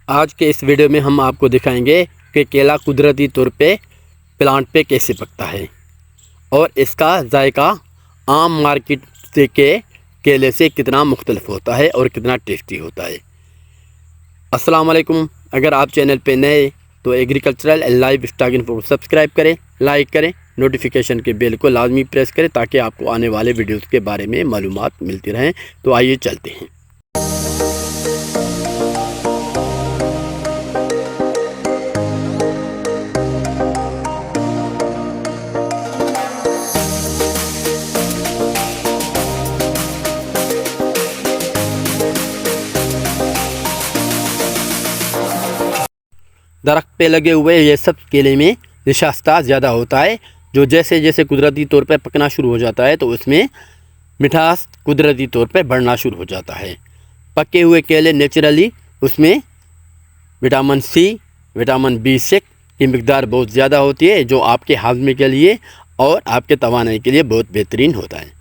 आज के इस वीडियो में हम आपको दिखाएंगे कि केला कुदरती तौर पे प्लांट पे कैसे पकता है और इसका जायका आम मार्केट से के केले से कितना मुख्तलिफ होता है और कितना टेस्टी होता है। अस्सलाम वालेकुम। अगर आप चैनल पे नए तो agricultural and live stock info को सब्सक्राइब करें, लाइक करें, नोटिफिकेशन के बेल को लाजमी प्रेस करें ताकि आपको आने वाले वीडियोस के बारे में मालूमात मिलती रहें। तो आइए चलते हैं। दरख्त पे लगे हुए ये सब केले में निशास्ता ज़्यादा होता है, जो जैसे जैसे कुदरती तौर पे पकना शुरू हो जाता है तो उसमें मिठास कुदरती तौर पे बढ़ना शुरू हो जाता है। पके हुए केले नेचुरली उसमें विटामिन सी, विटामिन B6 की मिकदार बहुत ज़्यादा होती है, जो आपके हाजमे के लिए और आपके तवानाई के लिए बहुत बेहतरीन होता है।